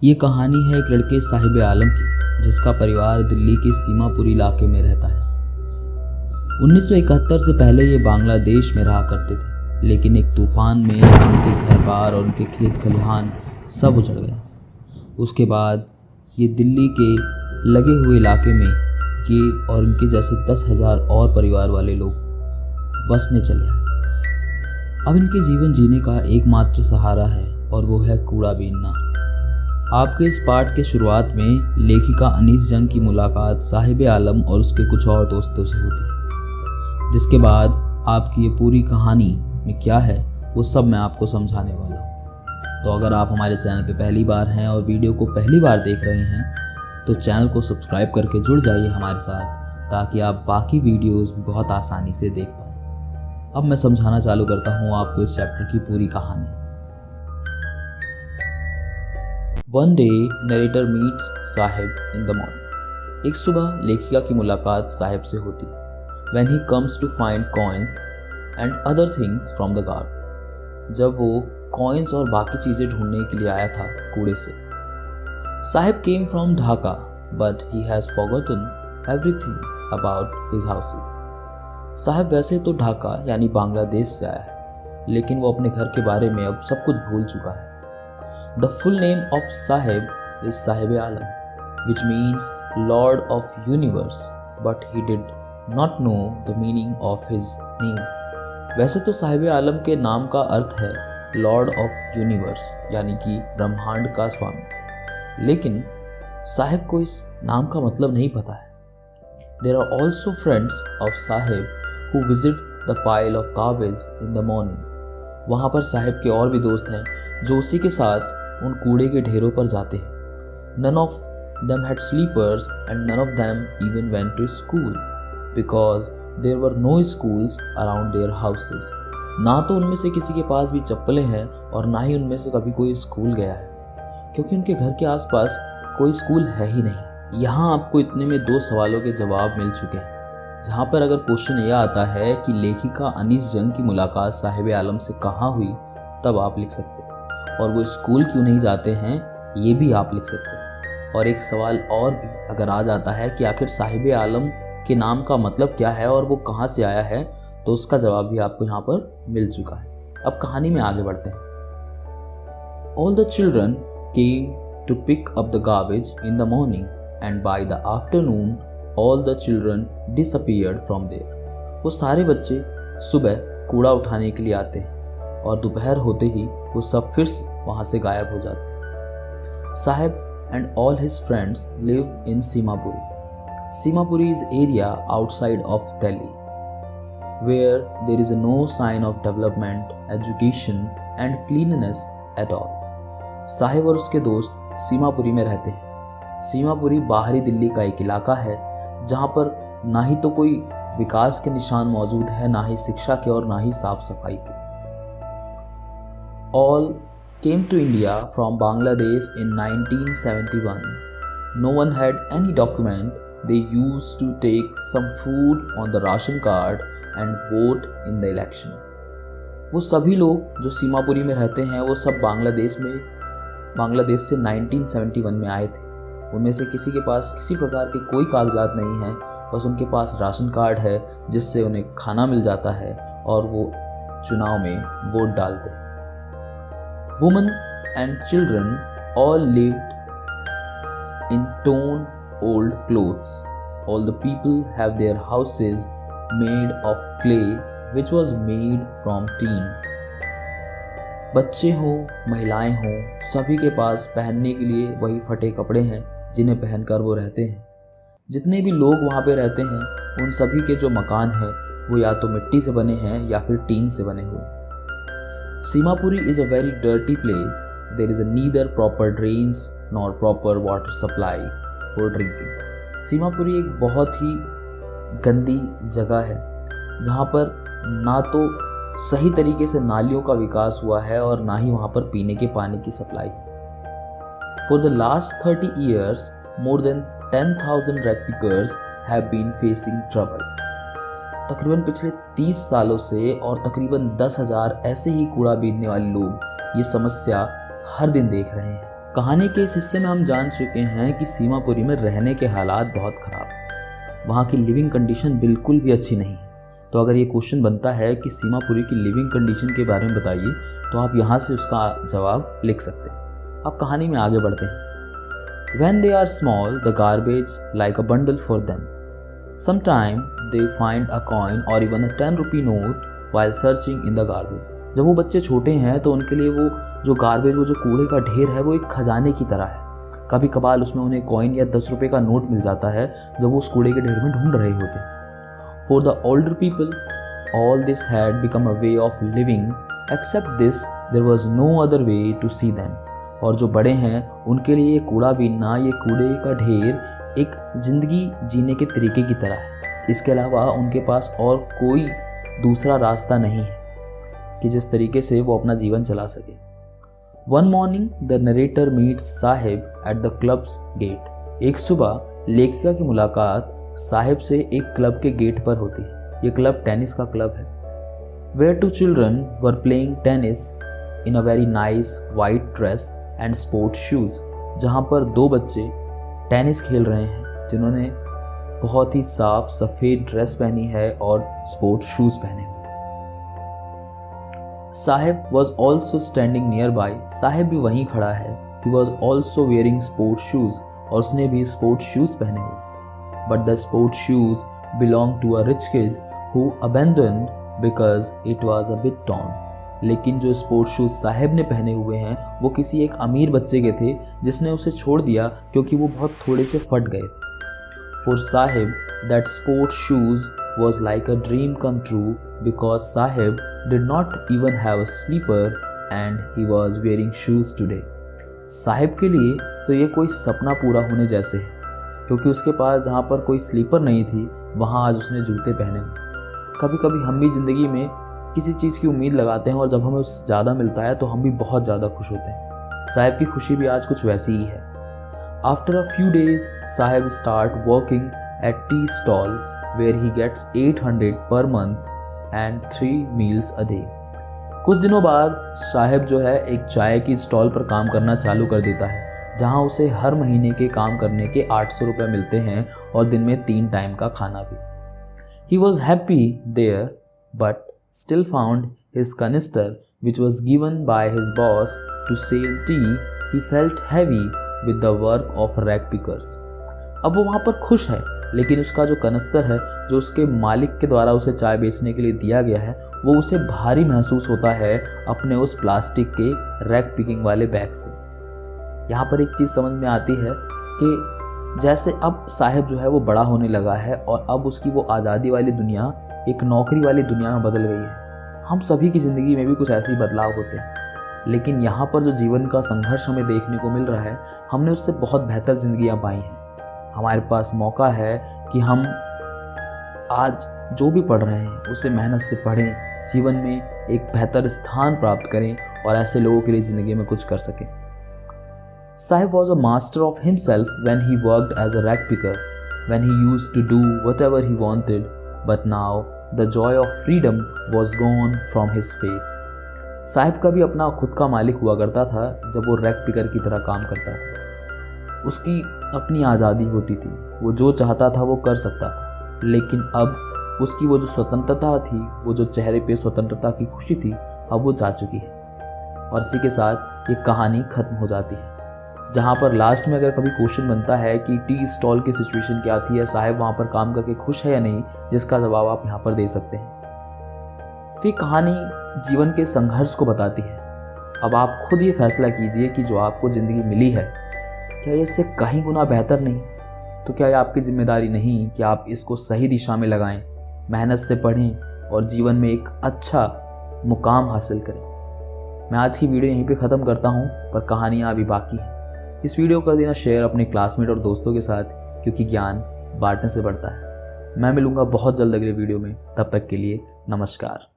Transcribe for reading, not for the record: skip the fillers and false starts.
ये कहानी है एक लड़के साहिब आलम की, जिसका परिवार दिल्ली के सीमापुरी इलाके में रहता है। 1971 से पहले ये बांग्लादेश में रहा करते थे, लेकिन एक तूफान में उनके घर बार और उनके खेत खलिहान सब उजड़ गए। उसके बाद ये दिल्ली के लगे हुए इलाके में ये और इनके जैसे 10,000 और परिवार वाले लोग बसने चले आए। अब इनके जीवन जीने का एकमात्र सहारा है और वो है कूड़ा बीनना। आपके इस पार्ट के शुरुआत में लेखिका अनीस जंग की मुलाकात साहिब आलम और उसके कुछ और दोस्तों से होती है, जिसके बाद आपकी ये पूरी कहानी में क्या है वो सब मैं आपको समझाने वाला हूँ। तो अगर आप हमारे चैनल पे पहली बार हैं और वीडियो को पहली बार देख रहे हैं तो चैनल को सब्सक्राइब करके जुड़ जाइए हमारे साथ, ताकि आप बाकी वीडियोस भी बहुत आसानी से देख पाएँ। अब मैं समझाना चालू करता हूँ आपको इस चैप्टर की पूरी कहानी। One day, narrator meets Sahib in the morning. एक सुबह लेखिका की मुलाकात साहिब से होती when he comes to find coins and other things from the garden. जब वो coins और बाकी चीज़ें ढूंढने के लिए आया था कूड़े से। Sahib came from Dhaka, but he has forgotten everything about his house. Sahib वैसे तो ढाका यानी बांग्लादेश से आया है, लेकिन वो अपने घर के बारे में अब सब कुछ भूल चुका है। The full name of Sahib is Sahib Alam, which means Lord of Universe, but he did not know the meaning of his name. वैसे तो साहिब आलम के नाम का अर्थ है लॉर्ड ऑफ यूनिवर्स यानी कि ब्रह्मांड का स्वामी, लेकिन साहिब को इस नाम का मतलब नहीं पता है। There are also friends of Sahib who visit the pile of garbage in the morning. वहाँ पर साहिब के और भी दोस्त हैं जो उसी के साथ उन कूड़े के ढेरों पर जाते हैं। None of them had sleepers and none of them even went to school because there were no schools around their houses. ना तो उनमें से किसी के पास भी चप्पलें हैं और ना ही उनमें से कभी कोई स्कूल गया है, क्योंकि उनके घर के आसपास कोई स्कूल है ही नहीं। यहाँ आपको इतने में 2 सवालों के जवाब मिल चुके हैं, जहाँ पर अगर क्वेश्चन यह आता है कि लेखिका अनीस जंग की मुलाकात साहिब आलम से कहाँ हुई, तब आप लिख सकते हैं, और वो स्कूल क्यों नहीं जाते हैं ये भी आप लिख सकते हैं। और एक सवाल और भी अगर आ जाता है कि आखिर साहिब आलम के नाम का मतलब क्या है और वो कहाँ से आया है, तो उसका जवाब भी आपको यहाँ पर मिल चुका है। अब कहानी में आगे बढ़ते हैं। All the children came to pick up the garbage in the morning and by the afternoon all the children disappeared from there. वो सारे बच्चे सुबह कूड़ा उठाने के लिए आते हैं और दोपहर होते ही वो सब फिर से वहाँ से गायब हो जाते हैं। Sahib and all his friends live in Simapuri. Simapuri is area outside of Delhi, where there is no sign of development, education and cleanliness at all. Sahib और उसके दोस्त सीमापुरी में रहते हैं। सीमापुरी बाहरी दिल्ली का एक इलाका है जहाँ पर ना ही तो कोई विकास के निशान मौजूद है, ना ही शिक्षा के और ना ही साफ सफाई के। All came to India from Bangladesh in 1971. No one had any document. They used to take some food on the ration card and vote in the election. वो सभी लोग जो सीमापुरी में रहते हैं वो सब बांग्लादेश से 1971 में आए थे। उनमें से किसी के पास किसी प्रकार के कोई कागजात नहीं हैं, बस उनके पास राशन कार्ड है जिससे उन्हें खाना मिल जाता है और वो चुनाव में वोट डालते हैं। Women and children all lived in torn old clothes. All the people have their houses made of clay which was made from tin. बच्चे हों, महिलाएं हों, सभी के पास पहनने के लिए वही फटे कपड़े हैं जिन्हें पहनकर वो रहते हैं। जितने भी लोग वहाँ पे रहते हैं उन सभी के जो मकान हैं वो या तो मिट्टी से बने हैं या फिर टीन से बने हुए। Simapuri is a very dirty place. There is neither proper drains nor proper water supply for drinking. Seemapuri एक बहुत ही गंदी जगह है जहाँ पर ना तो सही तरीके से नालियों का विकास हुआ है और ना ही वहाँ पर पीने के पानी की सप्लाई है। For the last 30 years, more than 10,000 rag pickers have been facing trouble. तकरीबन पिछले 30 सालों से और तकरीबन 10,000 ऐसे ही कूड़ा बीनने वाले लोग ये समस्या हर दिन देख रहे हैं। कहानी के इस हिस्से में हम जान चुके हैं कि सीमापुरी में रहने के हालात बहुत ख़राब, वहाँ की लिविंग कंडीशन बिल्कुल भी अच्छी नहीं। तो अगर ये क्वेश्चन बनता है कि सीमापुरी की लिविंग कंडीशन के बारे में बताइए, तो आप यहाँ से उसका जवाब लिख सकते हैं। अब कहानी में आगे बढ़ते हैं। When they are small, the garbage like a bundle for them. Sometime they find a coin or even a 10 rupee note while searching in the garbage. जब वो बच्चे छोटे हैं तो उनके लिए वो जो गार्बेज, वो जो कूड़े का ढेर है, वो एक खजाने की तरह है। कभी कभार उसमें उन्हें कॉइन या 10 रुपये का नोट मिल जाता है जब वो उस कूड़े के ढेर में ढूंढ रहे होते हैं। For the older people, all this had become a way of living. Except this, there was no other way to see them. और जो बड़े हैं उनके लिए ये कूड़ा बीनना, ये कूड़े का ढेर एक ज़िंदगी जीने के तरीके की तरह है। इसके अलावा उनके पास और कोई दूसरा रास्ता नहीं है कि जिस तरीके से वो अपना जीवन चला सके। One morning, the narrator meets Sahib at the club's gate. एक सुबह लेखिका की मुलाकात साहिब से एक क्लब के गेट पर होती है। ये क्लब टेनिस का क्लब है। Where two children were playing tennis in a very nice white dress and sport shoes. जहाँ पर दो बच्चे टेनिस खेल रहे हैं जिन्होंने बहुत ही साफ सफ़ेद ड्रेस पहनी है और स्पोर्ट शूज़ पहने हुए। Sahib was also standing nearby. Sahib भी वहीं खड़ा है. He was also wearing sport shoes. और उसने भी स्पोर्ट शूज़ पहने हुए. But the sport shoes belong to a rich kid who abandoned because it was a bit torn. लेकिन जो स्पोर्ट शूज़ साहिब ने पहने हुए हैं वो किसी एक अमीर बच्चे के थे जिसने उसे छोड़ दिया क्योंकि वो बहुत थोड़े से फट गए थे. For Sahib that sport shoes was like a dream come true because Sahib did not even have a slipper and he was wearing shoes today. Sahib के लिए तो ये कोई सपना पूरा होने जैसे है क्योंकि उसके पास जहाँ पर कोई स्लीपर नहीं थी वहाँ आज उसने जूते पहने हुए. कभी कभी हम भी ज़िंदगी में किसी चीज़ की उम्मीद लगाते हैं और जब हमें उससे ज़्यादा मिलता है तो हम भी बहुत ज़्यादा खुश होते हैं. साहिब की खुशी भी आज कुछ वैसी ही है. After a few days Sahib start working at tea stall where he gets 800 per month and 3 meals a day. कुछ दिनों बाद साहिब जो है एक चाय की स्टॉल पर काम करना चालू कर देता है जहां उसे हर महीने के काम करने के 800 रुपये मिलते हैं और दिन में 3 टाइम का खाना भी. He was happy there but still found his canister which was given by his boss to sell tea. He felt heavy with the work of rag pickers. अब वो वहाँ पर खुश है लेकिन उसका जो कनिस्तर है जो उसके मालिक के द्वारा उसे चाय बेचने के लिए दिया गया है वो उसे भारी महसूस होता है अपने उस प्लास्टिक के रैक पिकिंग वाले बैग से. यहाँ पर एक चीज़ समझ में आती है कि जैसे अब साहिब जो है वो बड़ा होने लगा है और अब उसकी वो आज़ादी वाली दुनिया एक नौकरी वाली दुनिया में बदल गई है. हम सभी की ज़िंदगी में भी कुछ ऐसे ही बदलाव होते हैं लेकिन यहाँ पर जो जीवन का संघर्ष हमें देखने को मिल रहा है हमने उससे बहुत बेहतर ज़िंदगियाँ पाई हैं. हमारे पास मौका है कि हम आज जो भी पढ़ रहे हैं उसे मेहनत से पढ़ें, जीवन में एक बेहतर स्थान प्राप्त करें और ऐसे लोगों के लिए ज़िंदगी में कुछ कर सकें. Sahib was a master of himself when he worked as a rag picker when he used to do whatever he wanted. But now the joy of freedom was gone from his face. Sahib का भी अपना खुद का मालिक हुआ करता था जब वो रैक पिकर की तरह काम करता था. उसकी अपनी आज़ादी होती थी, वो जो चाहता था वो कर सकता था. लेकिन अब उसकी वो जो स्वतंत्रता थी, वो जो चेहरे पे स्वतंत्रता की खुशी थी, अब वो जा चुकी है. और इसी के साथ ये कहानी ख़त्म हो जाती है जहाँ पर लास्ट में अगर कभी क्वेश्चन बनता है कि टी स्टॉल की सिचुएशन क्या थी या साहिब वहाँ पर काम करके खुश है या नहीं, जिसका जवाब आप यहाँ पर दे सकते हैं. तो ये कहानी जीवन के संघर्ष को बताती है. अब आप खुद ये फैसला कीजिए कि जो आपको ज़िंदगी मिली है क्या ये इससे कहीं गुना बेहतर नहीं? तो क्या ये आपकी जिम्मेदारी नहीं कि आप इसको सही दिशा में लगाएं, मेहनत से पढ़ें और जीवन में एक अच्छा मुकाम हासिल करें. मैं आज की वीडियो यहीं पे ख़त्म करता हूँ पर कहानियाँ अभी बाकी हैं. इस वीडियो को कर देना शेयर अपने क्लासमेट और दोस्तों के साथ क्योंकि ज्ञान बांटने से बढ़ता है. मैं मिलूंगा बहुत जल्द अगले वीडियो में. तब तक के लिए नमस्कार.